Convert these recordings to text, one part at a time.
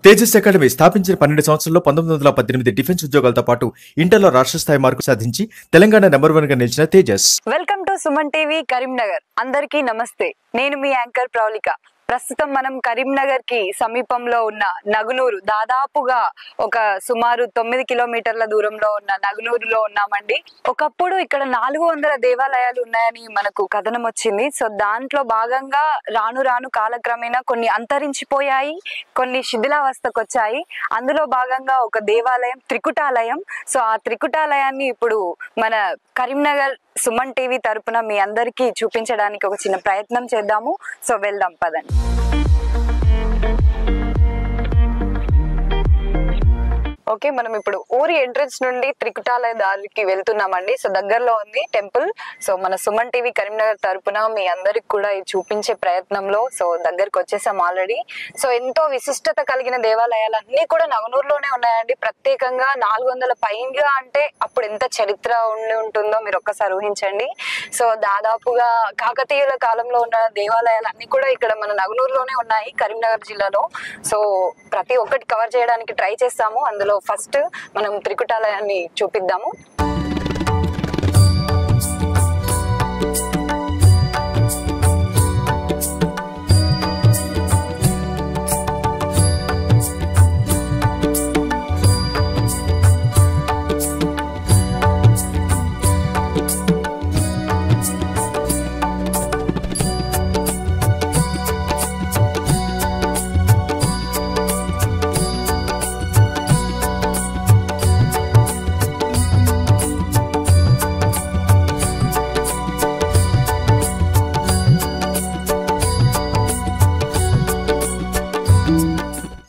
Tejas academy స్థాపించిన 12 సంవత్సరాల్లో 1918 defence ఉద్యోగాలతో పాటు ఇంటర్లో రాష్ట్ర స్థాయి మార్కు సాధించి తెలంగాణ నెంబర్ 1 గా నిలిచిన Tejas. Welcome to Suman TV Karimnagar. అందరికీ నమస్తే. నేను మీ యాంకర్ ప్రౌలిక. ప్రస్తుతం మనం కరీంనగర్ కి సమీపంలో ఉన్న నగునూరు, దాదాపుగా ఒక సుమారు 9 కిలోమీటర్ల దూరంలో ఉన్న నగునూరులో ఉన్నామండి. ఒకప్పుడు ఇక్కడ 400 దేవాలయాలు ఉన్నాయని మనకు కథనం వచ్చింది. సో దాంట్లో భాగంగా రాను రాను కాలక్రమేణా కొన్ని అంతరించిపోయాయి, కొన్ని శిథిలావస్థకు వచ్చాయి. అందులో భాగంగా ఒక దేవాలయం త్రికుటాలయం. సో ఆ త్రికుటాలయాన్ని ఇప్పుడు మన కరీంనగర్ సుమన్ టీవీ తరపున మీ అందరికీ చూపించడానికి ఒక చిన్న ప్రయత్నం చేద్దాము. సో వెళ్దాం పదండి. ఓకే, మనం ఇప్పుడు ఊరి ఎంట్రన్స్ నుండి త్రికుటాలయ దారికి వెళ్తున్నామండి. సో దగ్గరలో ఉంది టెంపుల్. సో మన సుమన్ టీవీ కరీంనగర్ తరపున మీ అందరికి కూడా ఇది చూపించే ప్రయత్నంలో సో దగ్గరికి వచ్చేసాం ఆల్రెడీ. సో ఎంతో విశిష్టత కలిగిన దేవాలయాలన్నీ కూడా నగనూరులోనే ఉన్నాయండి. ప్రత్యేకంగా 400 పైగా అంటే అప్పుడు ఎంత చరిత్ర ఉండి ఉంటుందో మీరు ఒక్కసారి ఊహించండి. సో దాదాపుగా కాకతీయుల కాలంలో ఉన్న దేవాలయాలన్నీ కూడా ఇక్కడ మన నగనూరులోనే ఉన్నాయి, కరీంనగర్ జిల్లాలో. సో ప్రతి ఒక్కటి కవర్ చేయడానికి ట్రై చేస్తాము. అందులో ఫస్ట్ మనం త్రికుటాలయాన్ని చూపిద్దాము.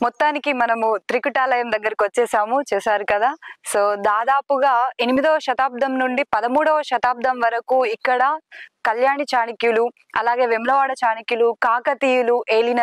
మొత్తానికి మనము త్రికుటాలయం దగ్గరకు వచ్చేసాము, చూసారు కదా. సో దాదాపుగా 8వ శతాబ్దం నుండి 13వ శతాబ్దం వరకు ఇక్కడ కళ్యాణి చాణక్యులు, అలాగే వెమ్లవాడ చాణక్యులు, కాకతీయులు ఏలిన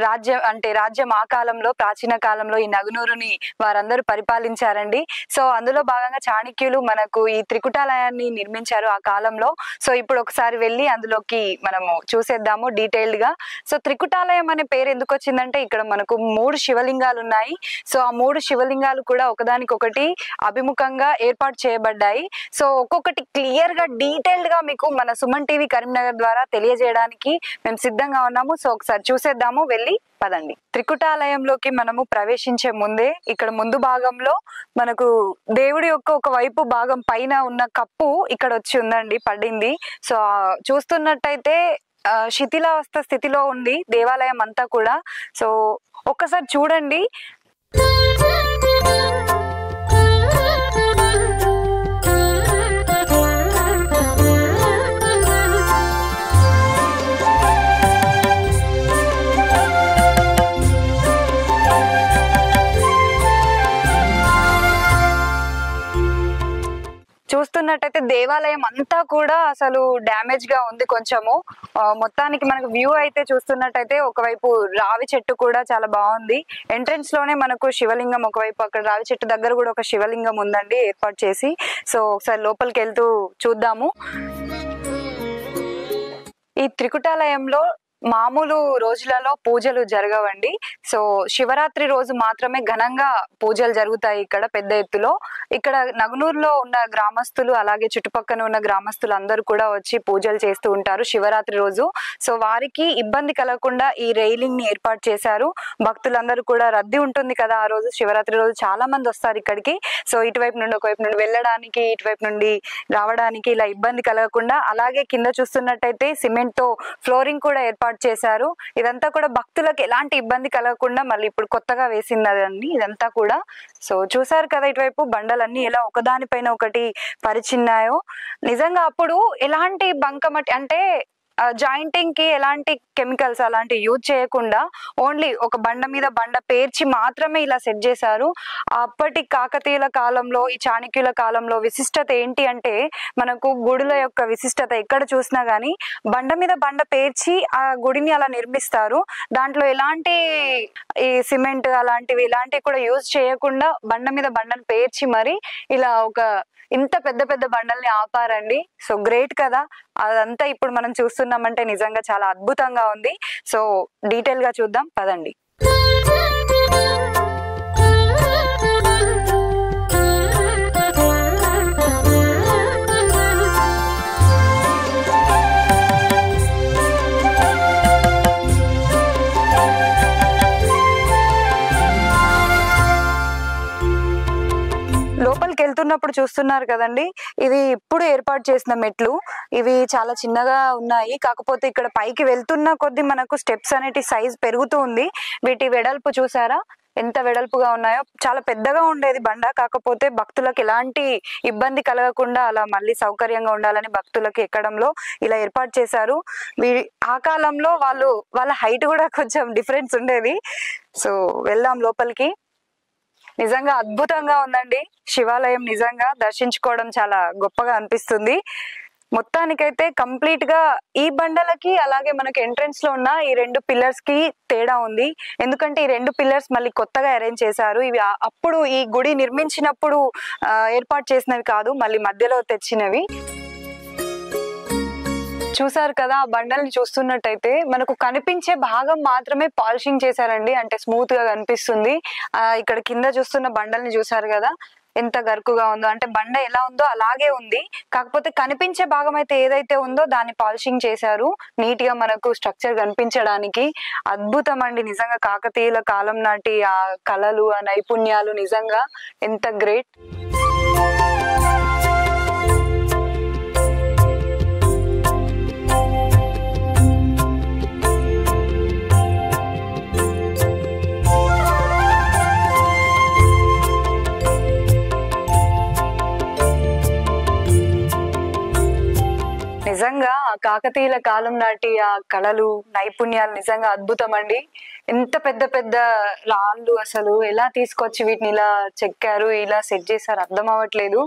రాజ్యం, అంటే రాజ్యం ఆ కాలంలో, ప్రాచీన కాలంలో ఈ నగునూరుని వారందరూ పరిపాలించారండి. సో అందులో భాగంగా చాణక్యులు మనకు ఈ త్రికుటాలయాన్ని నిర్మించారు ఆ కాలంలో. సో ఇప్పుడు ఒకసారి వెళ్ళి అందులోకి మనము చూసేద్దాము డీటెయిల్డ్ గా. సో త్రికుటాలయం అనే పేరు ఎందుకు వచ్చిందంటే ఇక్కడ మనకు 3 శివలింగాలు ఉన్నాయి. సో ఆ 3 శివలింగాలు కూడా ఒకదానికొకటి అభిముఖంగా ఏర్పాటు చేయబడ్డాయి. సో ఒక్కొక్కటి క్లియర్ గా డీటెయిల్డ్ గా మీకు మన సుమన్ టీవీ కరీంనగర్ ద్వారా తెలియజేయడానికి మేము సిద్ధంగా ఉన్నాము. సో ఒకసారి చూసేద్దాము, వెళ్ళి పదండి. త్రికుటాలయంలోకి మనము ప్రవేశించే ముందే ఇక్కడ ముందు భాగంలో మనకు దేవుడి యొక్క ఒక వైపు భాగం పైన ఉన్న కప్పు ఇక్కడ వచ్చి ఉందండి, పడింది. సో చూస్తున్నట్టయితే శిథిలావస్థ స్థితిలో ఉంది దేవాలయం అంతా కూడా. సో ఒక్కసారి చూడండి. చూస్తున్నట్టయితే దేవాలయం అంతా కూడా అసలు డ్యామేజ్ గా ఉంది కొంచెము. మొత్తానికి మనకు వ్యూ అయితే చూస్తున్నట్టయితే ఒకవైపు రావి చెట్టు కూడా చాలా బాగుంది. ఎంట్రన్స్ లోనే మనకు శివలింగం ఒకవైపు, అక్కడ రావి చెట్టు దగ్గర కూడా ఒక శివలింగం ఉందండి ఏర్పాటు చేసి. సో ఒకసారి లోపలికి వెళ్తూ చూద్దాము. ఈ త్రికుటాలయంలో మామూలు రోజులలో పూజలు జరగవండి. సో శివరాత్రి రోజు మాత్రమే ఘనంగా పూజలు జరుగుతాయి ఇక్కడ పెద్ద ఎత్తులో. ఇక్కడ నగునూరులో ఉన్న గ్రామస్తులు, అలాగే చుట్టుపక్కల ఉన్న గ్రామస్తులు అందరూ కూడా వచ్చి పూజలు చేస్తూ ఉంటారు శివరాత్రి రోజు. సో వారికి ఇబ్బంది కలగకుండా ఈ రైలింగ్ ని ఏర్పాటు చేశారు. భక్తులందరూ కూడా రద్దీ ఉంటుంది కదా ఆ రోజు, శివరాత్రి రోజు చాలా మంది వస్తారు ఇక్కడికి. సో ఇటువైపు నుండి ఒకవైపు నుండి వెళ్ళడానికి, ఇటువైపు నుండి రావడానికి ఇలా ఇబ్బంది కలగకుండా. అలాగే కింద చూస్తున్నట్టయితే సిమెంట్ తో ఫ్లోరింగ్ కూడా ఏర్పాటు చేశారు. ఇదంతా కూడా భక్తులకు ఎలాంటి ఇబ్బంది కలగకుండా మళ్ళీ ఇప్పుడు కొత్తగా వేసిందండి ఇదంతా కూడా. సో చూసారు కదా ఇటువైపు బండలన్నీ ఎలా ఒకదానిపైన ఒకటి పరిచిన్నాయో. నిజంగా అప్పుడు ఎలాంటి బంకమట్టి అంటే జాయింటింగ్ కి ఎలాంటి కెమికల్స్ అలాంటి యూజ్ చేయకుండా ఓన్లీ ఒక బండ మీద బండ పేర్చి మాత్రమే ఇలా సెట్ చేశారు. అప్పటి కాకతీయుల కాలంలో, ఈ చాణక్యుల కాలంలో విశిష్టత ఏంటి అంటే మనకు గుడుల యొక్క విశిష్టత ఎక్కడ చూసినా గానీ బండ మీద బండ పేర్చి ఆ గుడిని అలా నిర్మిస్తారు. దాంట్లో ఎలాంటి ఈ సిమెంట్ అలాంటివి ఇలాంటివి కూడా యూజ్ చేయకుండా బండ మీద బండను పేర్చి మరి ఇలా ఒక ఇంత పెద్ద పెద్ద బండల్ని ఆపారండి. సో గ్రేట్ కదా. అదంతా ఇప్పుడు మనం చూస్తున్నామంటే నిజంగా చాలా అద్భుతంగా ఉంది. సో డీటెయిల్ గా చూద్దాం పదండి. వెళ్తున్నప్పుడు చూస్తున్నారు కదండి, ఇవి ఇప్పుడు ఏర్పాటు చేసిన మెట్లు. ఇవి చాలా చిన్నగా ఉన్నాయి, కాకపోతే ఇక్కడ పైకి వెళ్తున్న కొద్దీ మనకు స్టెప్స్ అనేటి సైజ్ పెరుగుతూ ఉంది. వీటి వెడల్పు చూసారా ఎంత వెడల్పుగా ఉన్నాయో. చాలా పెద్దగా ఉండేది బండ, కాకపోతే భక్తులకు ఎలాంటి ఇబ్బంది కలగకుండా అలా మళ్ళీ సౌకర్యంగా ఉండాలని భక్తులకు ఎక్కడంలో ఇలా ఏర్పాటు చేశారు. ఆ కాలంలో వాళ్ళ హైట్ కూడా కొంచెం డిఫరెన్స్ ఉండేది. సో వెళ్దాం లోపలికి. నిజంగా అద్భుతంగా ఉందండి శివాలయం. నిజంగా దర్శించుకోవడం చాలా గొప్పగా అనిపిస్తుంది. మొత్తానికైతే కంప్లీట్ గా ఈ బండలకి అలాగే మనకి ఎంట్రన్స్ లో ఉన్న ఈ 2 పిల్లర్స్ కి తేడా ఉంది. ఎందుకంటే ఈ 2 పిల్లర్స్ మళ్ళీ కొత్తగా అరేంజ్ చేశారు. ఇవి అప్పుడు ఈ గుడి నిర్మించినప్పుడు ఏర్పాటు చేసినవి కాదు, మళ్ళీ మధ్యలో తెచ్చినవి. చూసారు కదా, ఆ బండల్ని చూస్తున్నట్టయితే మనకు కనిపించే భాగం మాత్రమే పాలిషింగ్ చేశారండి, అంటే స్మూత్ గా కనిపిస్తుంది. ఇక్కడ కింద చూస్తున్న బండల్ని చూసారు కదా ఎంత గరుకుగా ఉందో, అంటే బండ ఎలా ఉందో అలాగే ఉంది. కాకపోతే కనిపించే భాగం అయితే ఏదైతే ఉందో దాన్ని పాలిషింగ్ చేశారు నీట్ గా మనకు స్ట్రక్చర్ కనిపించడానికి. అద్భుతం అండి నిజంగా. కాకతీయుల కాలం నాటి ఆ కళలు, ఆ నైపుణ్యాలు నిజంగా ఎంత గ్రేట్. నిజంగా ఆ కాకతీయుల కాలం నాటి ఆ కళలు, నైపుణ్యాలు నిజంగా అద్భుతం అండి. ఎంత పెద్ద పెద్ద రాళ్ళు అసలు ఎలా తీసుకొచ్చి వీటిని ఇలా చెక్కారు, ఇలా సెట్ చేశారు అర్థం అవ్వట్లేదు.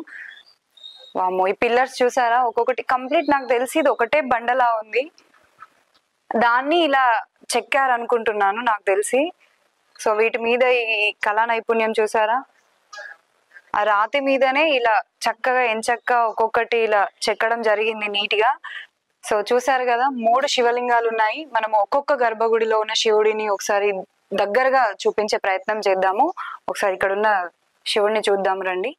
వామ్మో, ఈ పిల్లర్స్ చూసారా ఒక్కొక్కటి కంప్లీట్, నాకు తెలిసి ఇది ఒకటే బండలా ఉంది, దాన్ని ఇలా చెక్కారు అనుకుంటున్నాను నాకు తెలిసి. సో వీటి మీద ఈ కళా నైపుణ్యం చూసారా, ఆ రాతి మీదనే ఇలా చక్కగా ఎంచక్క ఒక్కొక్కటి ఇలా చెక్కడం జరిగింది నీట్ గా. సో చూసారు కదా 3 శివలింగాలు ఉన్నాయి. మనం ఒక్కొక్క గర్భగుడిలో ఉన్న శివుడిని ఒకసారి దగ్గరగా చూపించే ప్రయత్నం చేద్దాము. ఒకసారి ఇక్కడ ఉన్న శివుడిని చూద్దాం రండి.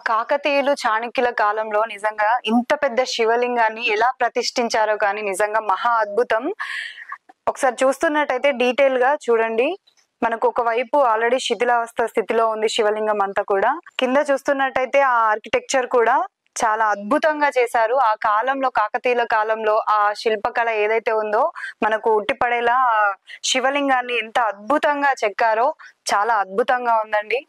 కాకతీయులు చాణక్యుల కాలంలో నిజంగా ఇంత పెద్ద శివలింగాన్ని ఎలా ప్రతిష్ఠించారో కానీ నిజంగా మహా అద్భుతం. ఒకసారి చూస్తున్నట్టయితే డీటెయిల్ గా చూడండి. మనకు ఒకవైపు ఆల్రెడీ శిథిలావస్థ స్థితిలో ఉంది శివలింగం అంతా కూడా. కింద చూస్తున్నట్టయితే ఆ ఆర్కిటెక్చర్ కూడా చాలా అద్భుతంగా చేశారు. ఆ కాలంలో కాకతీయుల కాలంలో ఆ శిల్పకళ ఏదైతే ఉందో మనకు ఉట్టిపడేలా శివలింగాన్ని ఎంత అద్భుతంగా చెక్కారో చాలా అద్భుతంగా ఉందండి.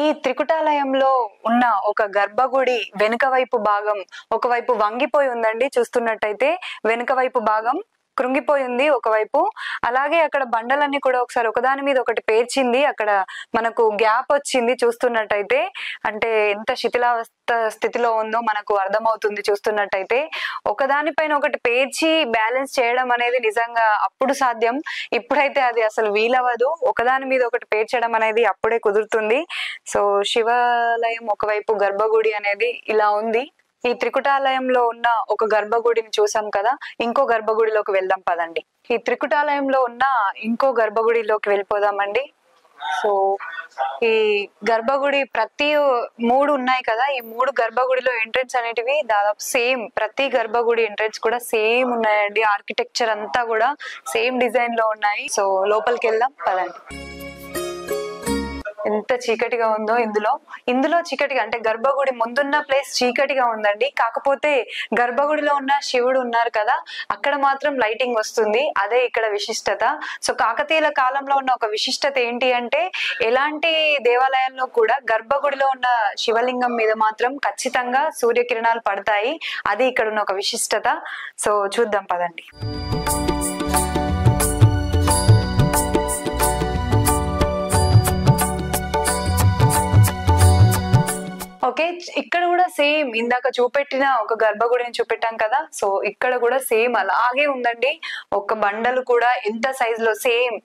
ఈ త్రికుటాలయంలో ఉన్న ఒక గర్భగుడి వెనుక వైపు భాగం ఒకవైపు వంగిపోయి ఉందండి. చూస్తున్నట్టయితే వెనుక వైపు భాగం కృంగిపోయింది ఒకవైపు. అలాగే అక్కడ బండలన్నీ కూడా ఒకసారి ఒకదాని మీద ఒకటి పేర్చింది. అక్కడ మనకు గ్యాప్ వచ్చింది చూస్తున్నట్టయితే, అంటే ఎంత శిథిలావస్థ స్థితిలో ఉందో మనకు అర్థమవుతుంది చూస్తున్నట్టయితే. ఒకదానిపైన ఒకటి పేర్చి బ్యాలెన్స్ చేయడం అనేది నిజంగా అప్పుడు సాధ్యం, ఇప్పుడైతే అది అసలు వీలవ్వదు. ఒకదాని మీద ఒకటి పేర్చడం అనేది అప్పుడే కుదురుతుంది. సో శివాలయం ఒకవైపు గర్భగుడి అనేది ఇలా ఉంది. ఈ త్రికుటాలయంలో ఉన్న ఒక గర్భగుడిని చూసాం కదా, ఇంకో గర్భగుడిలోకి వెళ్దాం పదండి. ఈ త్రికుటాలయంలో ఉన్న ఇంకో గర్భగుడిలోకి వెళ్ళిపోదామండి. సో ఈ గర్భగుడి ప్రతి 3 ఉన్నాయి కదా, ఈ 3 గర్భగుడిలో ఎంట్రెన్స్ అనేటివి దాదాపు సేమ్. ప్రతి గర్భగుడి ఎంట్రెన్స్ కూడా సేమ్ ఉన్నాయండి. ఆర్కిటెక్చర్ అంతా కూడా సేమ్ డిజైన్ లో ఉన్నాయి. సో లోపలికి వెళ్దాం పదండి. ఎంత చీకటిగా ఉందో ఇందులో చీకటిగా అంటే గర్భగుడి ముందున్న ప్లేస్ చీకటిగా ఉందండి. కాకపోతే గర్భగుడిలో ఉన్న శివుడు ఉన్నారు కదా, అక్కడ మాత్రం లైటింగ్ వస్తుంది. అదే ఇక్కడ విశిష్టత. సో కాకతీయుల కాలంలో ఉన్న ఒక విశిష్టత ఏంటి అంటే, ఎలాంటి దేవాలయంలో కూడా గర్భగుడిలో ఉన్న శివలింగం మీద మాత్రం ఖచ్చితంగా సూర్యకిరణాలు పడతాయి. అది ఇక్కడ ఉన్న ఒక విశిష్టత. సో చూద్దాం పదండి. ఓకే, ఇక్కడ కూడా సేమ్ ఇందాక చూపెట్టిన ఒక గర్భగుడిని చూపెట్టాం కదా, సో ఇక్కడ కూడా సేమ్ అలాగే ఉందండి. ఒక బండలు కూడా ఎంత సైజ్ లో సేమ్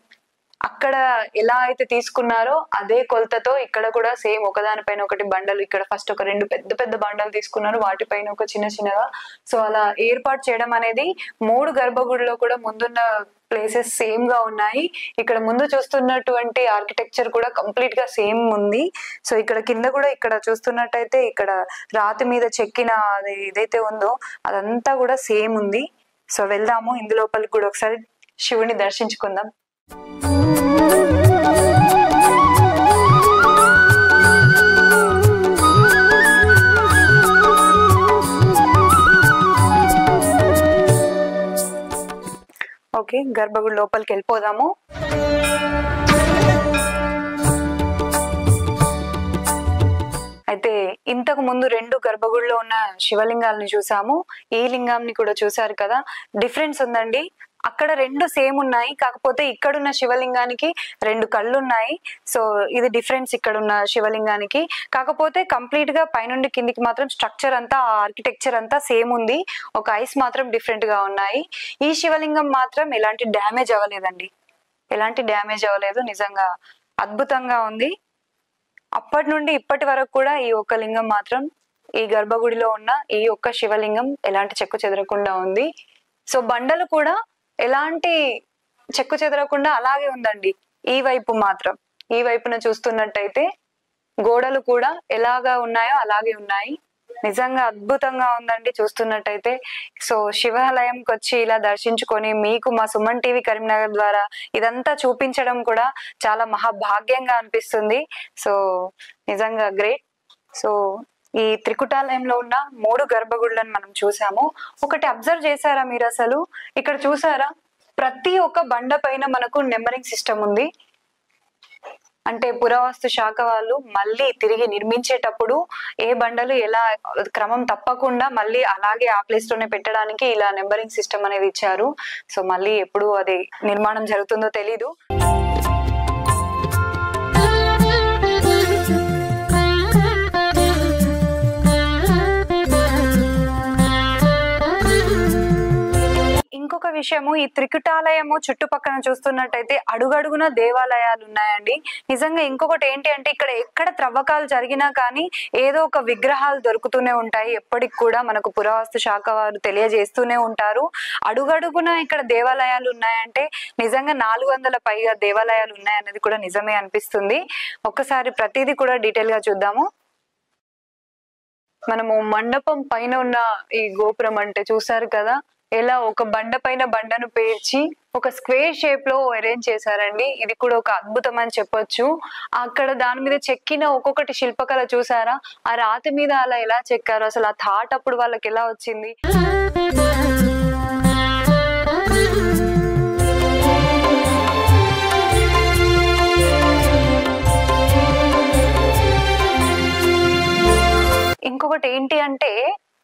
అక్కడ ఎలా అయితే తీసుకున్నారో అదే కొలతతో ఇక్కడ కూడా సేమ్ ఒకదానిపైన ఒకటి బండలు. ఇక్కడ ఫస్ట్ ఒక 2 పెద్ద పెద్ద బండలు తీసుకున్నారు, వాటిపైన ఒక చిన్నగా. సో అలా ఏర్పాటు చేయడం అనేది 3 గర్భగుడిలో కూడా ముందున్న ప్లేసెస్ సేమ్ గా ఉన్నాయి. ఇక్కడ ముందు చూస్తున్నటువంటి ఆర్కిటెక్చర్ కూడా కంప్లీట్ గా సేమ్ ఉంది. సో ఇక్కడ కింద కూడా ఇక్కడ చూస్తున్నట్టయితే ఇక్కడ రాతి మీద చెక్కిన అది ఏదైతే ఉందో అదంతా కూడా సేమ్ ఉంది. సో వెళ్దాము ఇందులోపలికి కూడా ఒకసారి శివుని దర్శించుకుందాం. ఓకే, గర్భగుడి లోపలికి వెళ్ళిపోదాము. అయితే ఇంతకు ముందు 2 గర్భగుడిలో ఉన్న శివలింగాలను చూసాము, ఈ లింగాన్ని కూడా చూసారు కదా. డిఫరెన్స్ ఉందండి. అక్కడ 2 సేమ్ ఉన్నాయి, కాకపోతే ఇక్కడున్న శివలింగానికి 2 కళ్ళు ఉన్నాయి. సో ఇది డిఫరెన్స్ ఇక్కడున్న శివలింగానికి. కాకపోతే కంప్లీట్ గా పైనుండి కిందికి మాత్రం స్ట్రక్చర్ అంతా ఆర్కిటెక్చర్ అంతా సేమ్ ఉంది. ఒక ఐస్ మాత్రం డిఫరెంట్ గా ఉన్నాయి. ఈ శివలింగం మాత్రం ఎలాంటి డ్యామేజ్ అవ్వలేదండి, ఎలాంటి డ్యామేజ్ అవ్వలేదు. నిజంగా అద్భుతంగా ఉంది. అప్పటి నుండి ఇప్పటి వరకు కూడా ఈ ఒక్క లింగం మాత్రం, ఈ గర్భగుడిలో ఉన్న ఈ ఒక్క శివలింగం ఎలాంటి చెక్కు చెదరకుండా ఉంది. సో బండలు కూడా ఎలాంటి చెక్కు చెదరకుండా అలాగే ఉందండి. ఈ వైపు మాత్రం, ఈ వైపున చూస్తున్నట్టయితే గోడలు కూడా ఎలాగా ఉన్నాయో అలాగే ఉన్నాయి. నిజంగా అద్భుతంగా ఉందండి చూస్తున్నట్టయితే. సో శివాలయంకి వచ్చి ఇలా దర్శించుకొని మీకు మా సుమన్ టీవీ కరీంనగర్ ద్వారా ఇదంతా చూపించడం కూడా చాలా మహాభాగ్యంగా అనిపిస్తుంది. సో నిజంగా గ్రేట్. సో ఈ త్రికుటాలయంలో ఉన్న 3 గర్భగుడులను మనం చూసాము. ఒకటి అబ్జర్వ్ చేశారా మీరు? అసలు ఇక్కడ చూసారా, ప్రతి ఒక్క బండ పైన మనకు నెంబరింగ్ సిస్టమ్ ఉంది. అంటే పురావస్తు శాఖ వాళ్ళు మళ్ళీ తిరిగి నిర్మించేటప్పుడు ఏ బండలు ఎలా క్రమం తప్పకుండా మళ్ళీ అలాగే ఆ ప్లేస్ లోనే పెట్టడానికి ఇలా నెంబరింగ్ సిస్టమ్ అనేది ఇచ్చారు. సో మళ్ళీ ఎప్పుడు అది నిర్మాణం జరుగుతుందో తెలీదు. ఇంకొక విషయము, ఈ త్రికుటాలయము చుట్టుపక్కల చూస్తున్నట్టయితే అడుగడుగున దేవాలయాలు ఉన్నాయండి. నిజంగా ఇంకొకటి ఏంటి అంటే, ఇక్కడ ఎక్కడ త్రవ్వకాలు జరిగినా కానీ ఏదో ఒక విగ్రహాలు దొరుకుతూనే ఉంటాయి. ఎప్పటికి కూడా మనకు పురావస్తు శాఖ వారు తెలియజేస్తూనే ఉంటారు. అడుగడుగున ఇక్కడ దేవాలయాలు ఉన్నాయంటే నిజంగా 400 పైగా దేవాలయాలు ఉన్నాయన్నది కూడా నిజమే అనిపిస్తుంది. ఒక్కసారి ప్రతిదీ కూడా డీటెయిల్ గా చూద్దాము. మనము మండపం పైన ఉన్న ఈ గోపురం అంటే చూసారు కదా, ఎలా ఒక బండ పైన బండను పేర్చి ఒక స్క్వేర్ షేప్ లో అరేంజ్ చేశారండి. ఇది కూడా ఒక అద్భుతం అని చెప్పొచ్చు. అక్కడ దాని మీద చెక్కిన ఒక్కొక్కటి శిల్పకళ చూసారా, ఆ రాతి మీద అలా ఎలా చెక్కారు, అసలు ఆ థాట్ అప్పుడు వాళ్ళకి ఎలా వచ్చింది. ఇంకొకటి ఏంటి అంటే,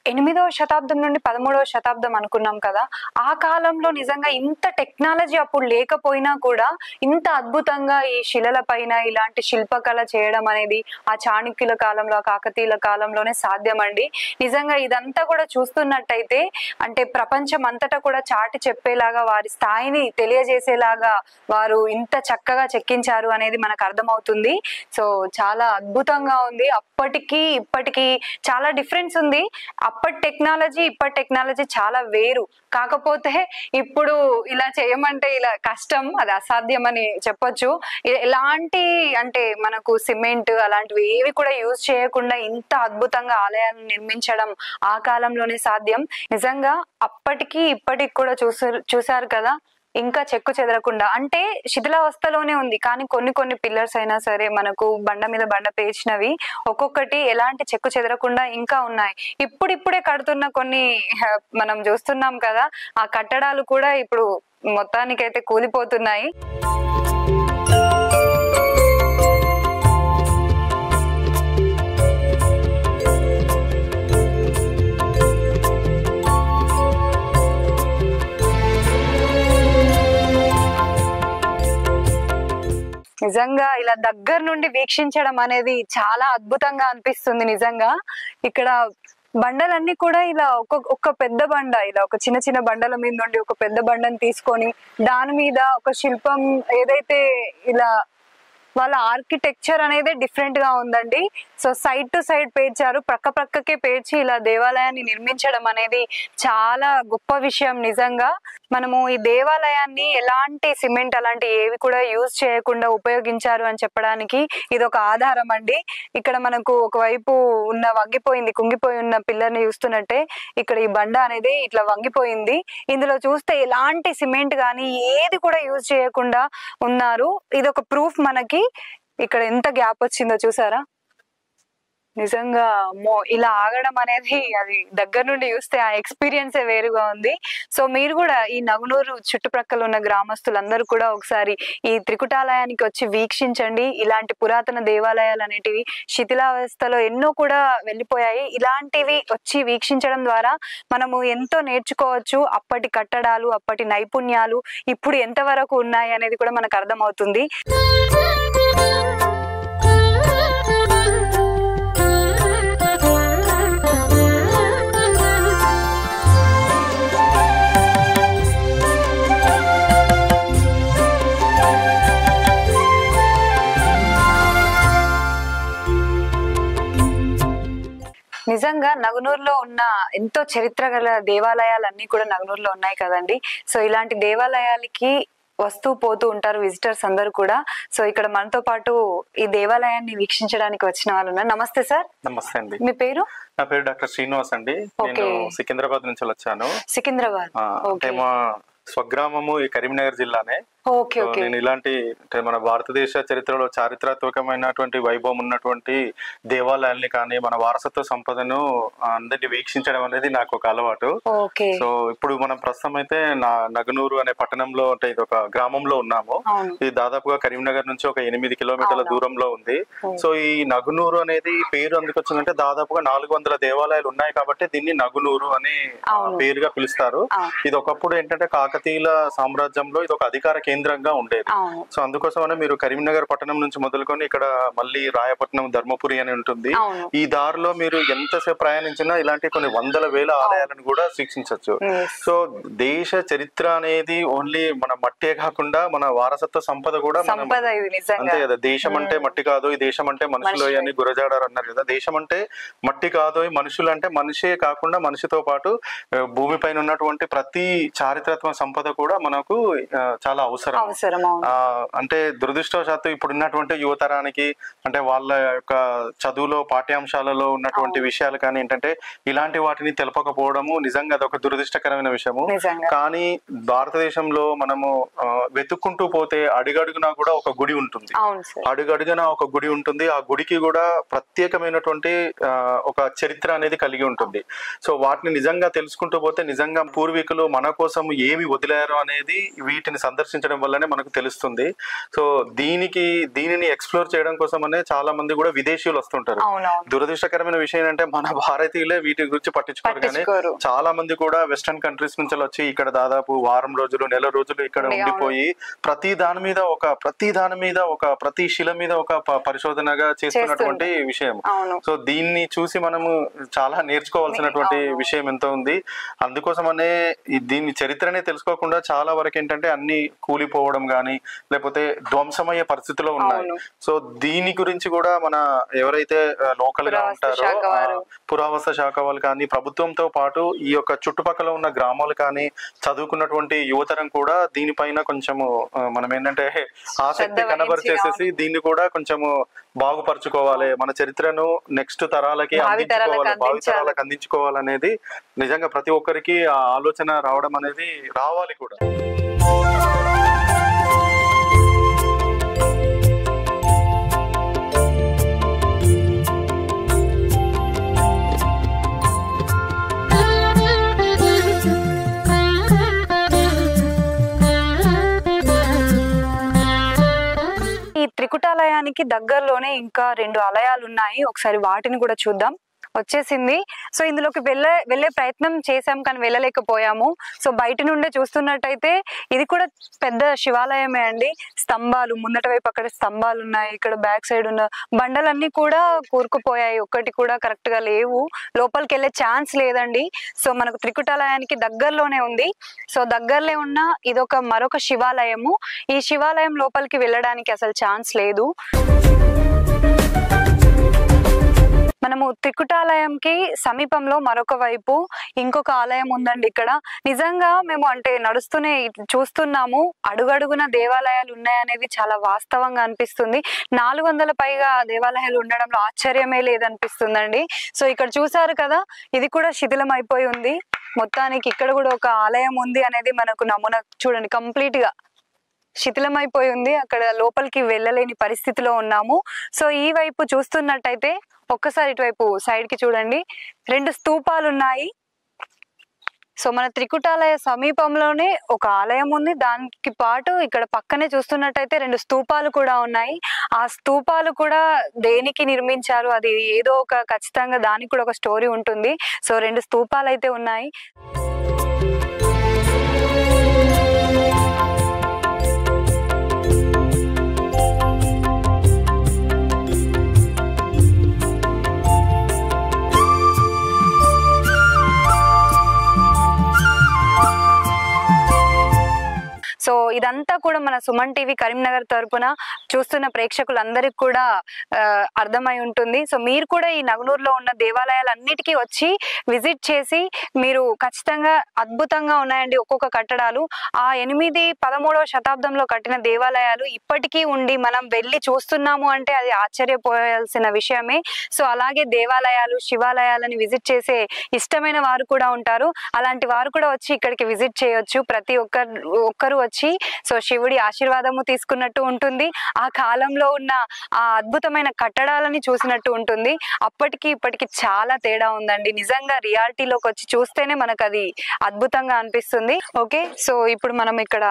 8వ శతాబ్దం నుండి 13వ శతాబ్దం అనుకున్నాం కదా, ఆ కాలంలో నిజంగా ఇంత టెక్నాలజీ అప్పుడు లేకపోయినా కూడా ఇంత అద్భుతంగా ఈ శిలల పైన ఇలాంటి శిల్పకళ చేయడం అనేది ఆ చాణక్యుల కాలంలో, ఆ కాకతీయుల కాలంలోనే సాధ్యం అండి. నిజంగా ఇదంతా కూడా చూస్తున్నట్టయితే అంటే ప్రపంచం అంతటా కూడా చాటి చెప్పేలాగా, వారి స్థాయిని తెలియజేసేలాగా వారు ఇంత చక్కగా చెక్కించారు అనేది మనకు అర్థమవుతుంది. సో చాలా అద్భుతంగా ఉంది. అప్పటికి ఇప్పటికి చాలా డిఫరెన్స్ ఉంది. అప్పటి టెక్నాలజీ ఇప్పటి టెక్నాలజీ చాలా వేరు. కాకపోతే ఇప్పుడు ఇలా చేయమంటే ఇలా కష్టం, అది అసాధ్యం అని చెప్పొచ్చు. ఎలాంటి అంటే మనకు సిమెంట్ అలాంటివి ఏవి కూడా యూజ్ చేయకుండా ఇంత అద్భుతంగా ఆలయాలను నిర్మించడం ఆ కాలంలోనే సాధ్యం. నిజంగా అప్పటికి ఇప్పటికి కూడా చూసారు కదా, ఇంకా చెక్కు చెదరకుండా, అంటే శిథిలావస్థలోనే ఉంది కానీ కొన్ని పిల్లర్స్ అయినా సరే మనకు బండ మీద బండ పేర్చినవి ఒక్కొక్కటి ఎలాంటి చెక్కు చెదరకుండా ఇంకా ఉన్నాయి. ఇప్పుడిప్పుడే కడుతున్న కొన్ని మనం చూస్తున్నాం కదా, ఆ కట్టడాలు కూడా ఇప్పుడు మొత్తానికైతే కూలిపోతున్నాయి. నిజంగా ఇలా దగ్గర నుండి వీక్షించడం అనేది చాలా అద్భుతంగా అనిపిస్తుంది. నిజంగా ఇక్కడ బండలన్నీ కూడా ఇలా ఒక పెద్ద బండ, ఇలా ఒక చిన్న బండల మీద నుండి ఒక పెద్ద బండను తీసుకొని దాని మీద ఒక శిల్పం ఏదైతే ఇలా వాళ్ళ ఆర్కిటెక్చర్ అనేది డిఫరెంట్ గా ఉందండి. సో సైడ్ టు సైడ్ పేర్చారు, ప్రక్కకే పేర్చి ఇలా దేవాలయాన్ని నిర్మించడం అనేది చాలా గొప్ప విషయం. నిజంగా మనము ఈ దేవాలయాన్ని ఎలాంటి సిమెంట్ అలాంటి ఏవి కూడా యూజ్ చేయకుండా ఉపయోగించారు అని చెప్పడానికి ఇది ఒక ఆధారం అండి. ఇక్కడ మనకు ఒకవైపు ఉన్న కుంగిపోయి ఉన్న పిల్లర్ని చూస్తున్నట్టే ఇక్కడ ఈ బండ అనేది ఇట్లా వంగిపోయింది. ఇందులో చూస్తే ఎలాంటి సిమెంట్ కానీ ఏది కూడా యూజ్ చేయకుండా ఉన్నారు. ఇది ఒక ప్రూఫ్ మనకి. ఇక్కడ ఎంత గ్యాప్ వచ్చిందో చూసారా. నిజంగా ఇలా ఆగడం అనేది అది దగ్గర నుండి చూస్తే ఆ ఎక్స్పీరియన్సే వేరుగా ఉంది. సో మీరు కూడా ఈ నగునూరు చుట్టుప్రక్కల ఉన్న గ్రామస్తులందరూ కూడా ఒకసారి ఈ త్రికుటాలయానికి వచ్చి వీక్షించండి. ఇలాంటి పురాతన దేవాలయాలు అనేటివి శిథిలావస్థలో ఎన్నో కూడా వెళ్ళిపోయాయి. ఇలాంటివి వచ్చి వీక్షించడం ద్వారా మనము ఎంతో నేర్చుకోవచ్చు. అప్పటి కట్టడాలు, అప్పటి నైపుణ్యాలు ఇప్పుడు ఎంతవరకు ఉన్నాయి అనేది కూడా మనకు అర్థమవుతుంది. నిజంగా నగునూరులో ఉన్న ఎంతో చరిత్ర గల దేవాలయాలన్నీ కూడా నగునూరులో ఉన్నాయి కదండి. సో ఇలాంటి దేవాలయాలకి వస్తూ పోతూ ఉంటారు విజిటర్స్ అందరూ కూడా. సో ఇక్కడ మనతో పాటు ఈ దేవాలయాన్ని వీక్షించడానికి వచ్చిన వాళ్ళు ఉన్నారు. నమస్తే సార్. నమస్తే అండి. మీ పేరు? నా పేరు డాక్టర్ శ్రీనివాస్ అండి. నేను సికింద్రాబాద్ నుంచి వచ్చాను. సికింద్రాబాద్ అంటే మా స్వగ్రామము ఈ కరీంనగర్ జిల్లానే. నేను ఇలాంటి మన భారతదేశ చరిత్రలో చారిత్రాత్మకమైనటువంటి వైభవం ఉన్నటువంటి దేవాలయాల్ని కానీ మన వారసత్వ సంపదను అందరినీ వీక్షించడం అనేది నాకు ఒక అలవాటు. సో ఇప్పుడు మనం ప్రస్తుతం అయితే నగనూరు అనే పట్టణంలో అంటే ఇది ఒక గ్రామంలో ఉన్నాము. ఇది దాదాపుగా కరీంనగర్ నుంచి ఒక 8 కిలోమీటర్ల దూరంలో ఉంది. సో ఈ నగునూరు అనేది పేరు అందుకు వచ్చిందంటే దాదాపుగా 400 దేవాలయాలు ఉన్నాయి కాబట్టి దీన్ని నగునూరు అని పేరుగా పిలుస్తారు. ఇది ఒకప్పుడు ఏంటంటే కాకతీయుల సామ్రాజ్యంలో ఇది ఒక అధికార కేంద్రంగా ఉండేది. సో అందుకోసమనే మీరు కరీంనగర్ పట్టణం నుంచి మొదలుకొని ఇక్కడ మళ్ళీ రాయపట్నం, ధర్మపురి అని ఉంటుంది. ఈ దారిలో మీరు ఎంతసేపు ప్రయాణించినా ఇలాంటి కొన్ని వందల వేల ఆలయాలను కూడా వీక్షించవచ్చు. సో దేశ చరిత్ర అనేది ఓన్లీ మన మట్టే కాకుండా మన వారసత్వ సంపద కూడా అంతే కదా. దేశం అంటే మట్టి కాదు, ఈ దేశం అంటే మనుషులు అని గురజాడారు అన్నారు కదా. దేశం అంటే మట్టి కాదు, మనుషులు అంటే మనిషే కాకుండా మనిషితో పాటు భూమి పైన ఉన్నటువంటి ప్రతి చారిత్రాత్మక సంపద కూడా మనకు చాలా అవసరం. అంటే దురదృష్టవశాత్తు ఇప్పుడు ఉన్నటువంటి యువతరానికి అంటే వాళ్ళ యొక్క చదువులో పాఠ్యాంశాలలో ఉన్నటువంటి విషయాలు కానీ ఏంటంటే ఇలాంటి వాటిని తెలపకపోవడము నిజంగా అదొక దురదృష్టకరమైన విషయము. కానీ భారతదేశంలో మనము వెతుక్కుంటూ పోతే అడుగడుగునా కూడా ఒక గుడి ఉంటుంది. అడుగడుగునా ఒక గుడి ఉంటుంది. ఆ గుడికి కూడా ప్రత్యేకమైనటువంటి ఒక చరిత్ర అనేది కలిగి ఉంటుంది. సో వాటిని నిజంగా తెలుసుకుంటూ పోతే నిజంగా పూర్వీకులు మన కోసం ఏమి వదిలారు అనేది వీటిని సందర్శించడం వల్లనే మనకు తెలుస్తుంది. సో దీనిని ఎక్స్ప్లోర్ చేయడం కోసం అనే చాలా మంది కూడా విదేశీయులు వస్తుంటారు. దురదృష్టకరమైన విషయం ఏంటంటే మన భారతీయులే వీటి గురించి పట్టించుకోరు. కానీ చాలా మంది కూడా వెస్టర్న్ కంట్రీస్ నుంచి వచ్చి ఇక్కడ దాదాపు వారం రోజులు, నెల రోజులు ఇక్కడ ఉండిపోయి ప్రతి దాని మీద ప్రతి శిల మీద ఒక పరిశోధనగా చేస్తున్నటువంటి విషయం. సో దీన్ని చూసి మనము చాలా నేర్చుకోవాల్సినటువంటి విషయం ఎంతో ఉంది. అందుకోసమనే దీని చరిత్రనే తెలుసుకోకుండా చాలా వరకు ఏంటంటే అన్ని కూలిపోవడం గానీ లేకపోతే ధ్వంసమయ్యే పరిస్థితిలో ఉన్నాయి. సో దీని గురించి కూడా మన ఎవరైతే లోకల్ గా ఉంటారో పురావస్తు శాఖ వాళ్ళు కానీ ప్రభుత్వంతో పాటు ఈ యొక్క చుట్టుపక్కల ఉన్న గ్రామాలు కానీ చదువుకున్నటువంటి యువతరం కూడా దీనిపైన కొంచెము మనం ఏంటంటే ఆసక్తి కనబరిచేసేసి దీన్ని కూడా కొంచెము బాగుపరచుకోవాలి, మన చరిత్రను నెక్స్ట్ తరాలకి అందించుకోవాలి, భావితరాలకు అందించుకోవాలనేది నిజంగా ప్రతి ఒక్కరికి ఆ ఆలోచన రావడం అనేది రావాలి కూడా. త్రికుటాలయానికి దగ్గరలోనే ఇంకా 2 ఆలయాలు ఉన్నాయి. ఒకసారి వాటిని కూడా చూద్దాం. వచ్చేసింది. సో ఇందులోకి వెళ్ళే ప్రయత్నం చేశాం కానీ వెళ్ళలేకపోయాము. సో బయట నుండే చూస్తున్నట్టయితే ఇది కూడా పెద్ద శివాలయమే అండి. స్తంభాలు ముందట వైపు అక్కడ స్తంభాలు ఉన్నాయి. ఇక్కడ బ్యాక్ సైడ్ ఉన్న బండలన్నీ కూడా కూరుకుపోయాయి. ఒక్కటి కూడా కరెక్ట్ గా లేవు. లోపలికి వెళ్ళే ఛాన్స్ లేదండి. సో మనకు త్రికుటాలయానికి దగ్గరలోనే ఉంది. సో దగ్గరలో ఉన్న ఇదొక మరొక శివాలయము. ఈ శివాలయం లోపలికి వెళ్ళడానికి అసలు ఛాన్స్ లేదు. మనము త్రికుటాలయంకి సమీపంలో మరొక వైపు ఇంకొక ఆలయం ఉందండి. ఇక్కడ నిజంగా మేము అంటే నడుస్తూనే చూస్తున్నాము, అడుగడుగున దేవాలయాలు ఉన్నాయనేది చాలా వాస్తవంగా అనిపిస్తుంది. 400 పైగా దేవాలయాలు ఉండడంలో ఆశ్చర్యమే లేదనిపిస్తుందండి. సో ఇక్కడ చూసారు కదా, ఇది కూడా శిథిలం అయిపోయి ఉంది. మొత్తానికి ఇక్కడ కూడా ఒక ఆలయం ఉంది అనేది మనకు నమూనా చూడండి, కంప్లీట్ గా శిథిలమైపోయి ఉంది. అక్కడ లోపలికి వెళ్ళలేని పరిస్థితిలో ఉన్నాము. సో ఈ వైపు చూస్తున్నట్టయితే ఒక్కసారి ఇటువైపు సైడ్ కి చూడండి, 2 స్తూపాలు ఉన్నాయి. సో మన త్రికుటాలయ సమీపంలోనే ఒక ఆలయం ఉంది. దానికి పాటు ఇక్కడ పక్కనే చూస్తున్నట్టయితే 2 స్తూపాలు కూడా ఉన్నాయి. ఆ స్తూపాలు కూడా దేనికి నిర్మించారు, అది ఏదో ఒక ఖచ్చితంగా దానికి కూడా ఒక స్టోరీ ఉంటుంది. సో 2 స్తూపాలు అయితే ఉన్నాయి. సో ఇదంతా కూడా మన సుమన్ టీవీ కరీంనగర్ తరపున చూస్తున్న ప్రేక్షకులందరికీ కూడా అర్థమై ఉంటుంది. సో మీరు కూడా ఈ నగనూరులో ఉన్న దేవాలయాలన్నిటికీ వచ్చి విజిట్ చేసి మీరు ఖచ్చితంగా అద్భుతంగా ఉన్నాయండి ఒక్కొక్క కట్టడాలు. ఆ 8-13వ శతాబ్దంలో కట్టిన దేవాలయాలు ఇప్పటికీ ఉండి మనం వెళ్ళి చూస్తున్నాము అంటే అది ఆశ్చర్యపోయాల్సిన విషయమే. సో అలాగే దేవాలయాలు శివాలయాలని విజిట్ చేసే ఇష్టమైన వారు కూడా ఉంటారు. అలాంటి వారు కూడా వచ్చి ఇక్కడికి విజిట్ చేయొచ్చు. ప్రతి ఒక్కరు వచ్చి సో శివుడి ఆశీర్వాదము తీసుకున్నట్టు ఉంటుంది. ఆ కాలంలో ఉన్న ఆ అద్భుతమైన కట్టడాలని చూసినట్టు ఉంటుంది. అప్పటికి ఇప్పటికి చాలా తేడా ఉందండి. నిజంగా రియాలిటీలోకి వచ్చి చూస్తేనే మనకు అది అద్భుతంగా అనిపిస్తుంది. ఓకే, సో ఇప్పుడు మనం ఇక్కడ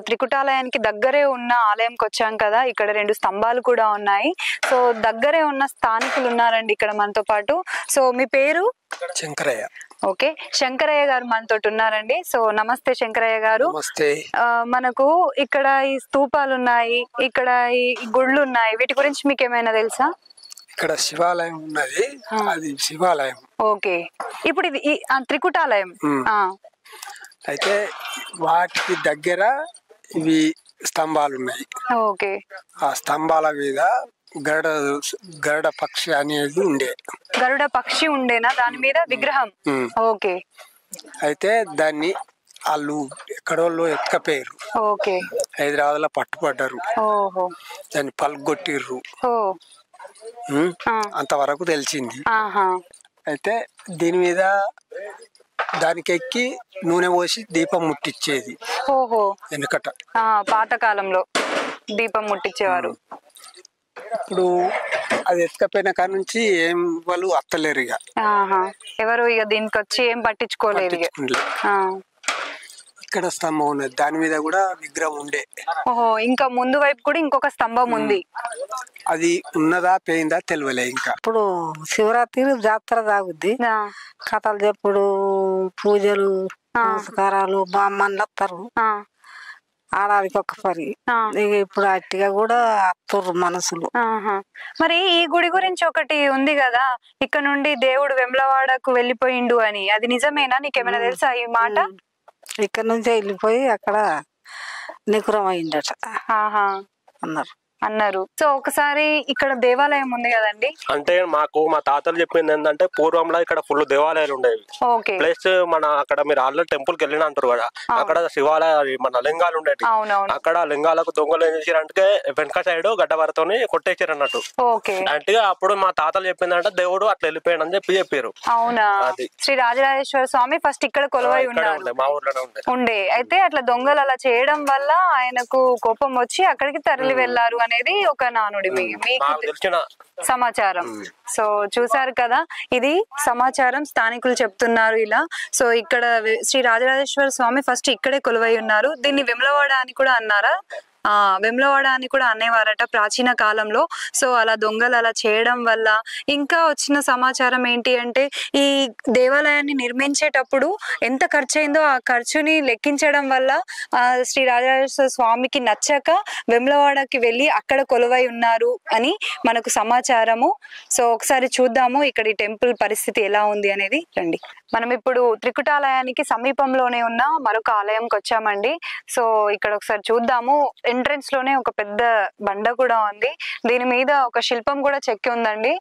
త్రికుటాలయానికి దగ్గరే ఉన్న ఆలయంకి వచ్చాం కదా. ఇక్కడ 2 స్తంభాలు కూడా ఉన్నాయి. సో దగ్గరే ఉన్న స్థానికులు ఉన్నారండి ఇక్కడ మనతో పాటు. సో మీ పేరు? శంకరయ్య. ఓకే, శంకరయ్య గారు మనతో ఉన్నారండి. సో నమస్తే శంకరయ్య గారు. నమస్తే. మనకు ఇక్కడ ఈ స్తూపాలు ఉన్నాయి, ఇక్కడ ఈ గుళ్ళు ఉన్నాయి, వీటి గురించి మీకు ఏమైనా తెలుసా? ఇక్కడ శివాలయం ఉన్నది, అది శివాలయం. ఓకే, ఇప్పుడు ఇది త్రికుటాలయం. అయితే వాటికి దగ్గర ఇవి స్తంభాలు ఉన్నాయి. ఓకే, ఆ స్తంభాల మీద గరుడ పక్షి అనేది ఉండే. గరుడ పక్షి ఉండేనా దాని మీద విగ్రహం? ఓకే, అయితే దాన్ని వాళ్ళు ఎక్కడోళ్ళు ఎక్కపోయారు. ఓకే, హైదరాబాద్ లో పట్టుపడ్డారు. ఓహో, దాన్ని పలుగొట్టిర్రు. ఓ, అంతవరకు తెలిసింది. అయితే దీని మీద దానికి ఎక్కి నూనె పోసి దీపం ముట్టించేది. ఓహో, వెనుకట పాతకాలంలో దీపం ముట్టించేవారు. ఇప్పుడు అది ఎత్తుకపోయిన కాడ నుంచి ఏం వాళ్ళు అత్తలేరు. ఇక ఎవరు ఇక దీనికి వచ్చి ఏం పట్టించుకోలేదు. ఇక్కడ స్తంభం ఉన్నది, దాని మీద కూడా విగ్రహం ఉండే. ఓహో, ఇంకా ముందు వైపు కూడా ఇంకొక స్తంభం ఉంది. అది ఉన్నదా పోయిందా తెలియలే. ఇంకా ఇప్పుడు శివరాత్రి జాతర తాగుద్ది, కథలు చెప్పుడు, పూజలు పురస్కారాలు, బామ్మన్లు వస్తారు ఆడానికి ఒక పరి. ఇప్పుడు అట్టిగా కూడా అత్తుర్రు మనసులు. మరి ఈ గుడి గురించి ఒకటి ఉంది కదా, ఇక్కడ నుండి దేవుడు వెమ్లవాడకు వెళ్ళిపోయిండు అని, అది నిజమేనా? నీకేమైనా తెలుసా ఈ మాట? ఇక్కడ నుంచి వెళ్ళిపోయి అక్కడ నికురం అయిందట అన్నారు. సో ఒకసారి ఇక్కడ దేవాలయం ఉంది కదండి. అంటే మాకు మా తాతలు చెప్పింది ఏంటంటే పూర్వంలో ఇక్కడ ఫుల్ దేవాలయాలు ఉండేవి. ప్లస్ మన అక్కడ మీరు ఆల్రెడీ టెంపుల్ కి వెళ్ళిన అంటారు కదా, అక్కడ శివాలయ మన లింగాలు ఉండేవి. అక్కడ లింగాలకు దొంగలు ఏం చేశారంటే వెనక సైడ్ గడ్డవరతోని కొట్టేసారు అన్నట్టు. అంటే అప్పుడు మా తాతలు చెప్పిందంటే దేవుడు అట్లా వెళ్ళిపోయాడు అని చెప్పారు. అవునా? శ్రీ రాజరాజేశ్వర స్వామి ఫస్ట్ ఇక్కడ కొలువై ఉన్నారు, మా ఊర్లోనే ఉండే. అయితే అట్లా దొంగలు అలా చేయడం వల్ల ఆయనకు కోపం వచ్చి అక్కడికి తరలి వెళ్లారు అనేది ఒక నానుడి మీకు సమాచారం. సో చూసారు కదా, ఇది సమాచారం స్థానికులు చెప్తున్నారు ఇలా. సో ఇక్కడ శ్రీ రాజరాజేశ్వర స్వామి ఫస్ట్ ఇక్కడే కొలువై ఉన్నారు. దీన్ని వెమ్లవాడ అని కూడా అన్నారా? వెమ్లవాడ అని కూడా అనేవారట ప్రాచీన కాలంలో. సో అలా దొంగలు అలా చేయడం వల్ల ఇంకా వచ్చిన సమాచారం ఏంటి అంటే ఈ దేవాలయాన్ని నిర్మించేటప్పుడు ఎంత ఖర్చు అయిందో ఆ ఖర్చుని లెక్కించడం వల్ల శ్రీ రాజరాజేశ్వర స్వామికి నచ్చక వెమ్లవాడకి వెళ్ళి అక్కడ కొలువై ఉన్నారు అని మనకు సమాచారము. సో ఒకసారి చూద్దాము ఇక్కడ ఈ టెంపుల్ పరిస్థితి ఎలా ఉంది అనేది. రండి, మనం ఇప్పుడు త్రికుటాలయానికి సమీపంలోనే ఉన్న మరొక ఆలయంకి వచ్చామండి. సో ఇక్కడ ఒకసారి చూద్దాము. ఎంట్రన్స్ లోనే ఒక పెద్ద బండ కూడా ఉంది, దీని మీద ఒక శిల్పం కూడా చెక్కి ఉందండి.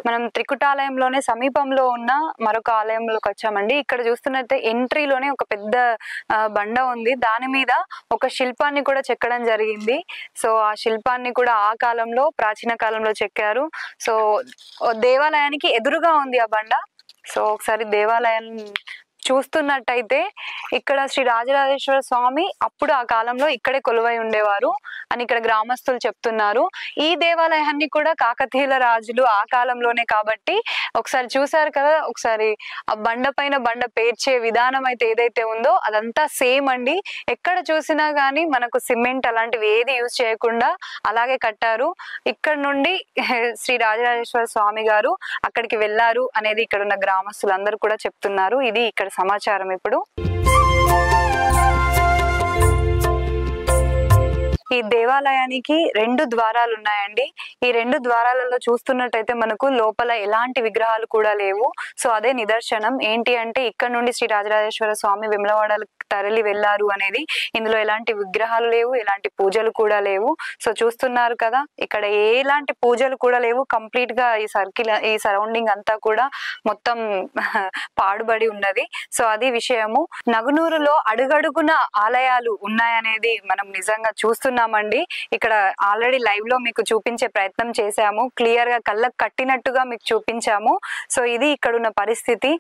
మనం త్రికుటాలయంలోనే సమీపంలో ఉన్న మరొక ఆలయంలోకి వచ్చామండి. ఇక్కడ చూస్తున్నట్టే ఎంట్రీలోనే ఒక పెద్ద బండ ఉంది, దాని మీద ఒక శిల్పాన్ని కూడా చెక్కడం జరిగింది. సో ఆ శిల్పాన్ని కూడా ఆ కాలంలో ప్రాచీన కాలంలో చెక్కారు. సో దేవాలయానికి ఎదురుగా ఉంది ఆ బండ. సో ఒకసారి దేవాలయం చూస్తున్నట్టయితే ఇక్కడ శ్రీ రాజరాజేశ్వర స్వామి అప్పుడు ఆ కాలంలో ఇక్కడే కొలువై ఉండేవారు అని ఇక్కడ గ్రామస్తులు చెప్తున్నారు. ఈ దేవాలయాన్ని కూడా కాకతీయుల రాజులు ఆ కాలంలోనే కాబట్టి ఒకసారి చూసారు కదా, ఒకసారి ఆ బండ పైన బండ పేర్చే విధానం అయితే ఏదైతే ఉందో అదంతా సేమ్ అండి. ఎక్కడ చూసినా గానీ మనకు సిమెంట్ అలాంటివి ఏది యూజ్ చేయకుండా అలాగే కట్టారు. ఇక్కడ నుండి శ్రీ రాజరాజేశ్వర స్వామి గారు అక్కడికి వెళ్ళారు అనేది ఇక్కడ ఉన్న గ్రామస్తులందరూ కూడా చెప్తున్నారు. ఇది ఇక్కడ సమాచారం. ఇప్పుడు ఈ దేవాలయానికి 2 ద్వారాలు ఉన్నాయండి. ఈ 2 ద్వారాలలో చూస్తున్నట్టయితే మనకు లోపల ఎలాంటి విగ్రహాలు కూడా లేవు. సో అదే నిదర్శనం ఏంటి అంటే ఇక్కడ నుండి శ్రీ రాజరాజేశ్వర స్వామి వెమ్లవాడలకు తరలి వెళ్ళారు అనేది. ఇందులో ఎలాంటి విగ్రహాలు లేవు, ఎలాంటి పూజలు కూడా లేవు. సో చూస్తున్నారు కదా, ఇక్కడ ఎలాంటి పూజలు కూడా లేవు. కంప్లీట్ గా ఈ సర్కిల్, ఈ సరౌండింగ్ అంతా కూడా మొత్తం పాడుబడి ఉన్నది. సో అది విషయము. నగునూరులో అడుగడుగున ఆలయాలు ఉన్నాయనేది మనం నిజంగా చూస్తున్నామండి. ఇక్కడ ఆల్రెడీ లైవ్ లో మీకు చూపించే ప్రయత్నం చేశాము, క్లియర్ గా కళ్ళకు కట్టినట్టుగా మీకు చూపించాము. సో ఇది ఇక్కడున్న పరిస్థితి.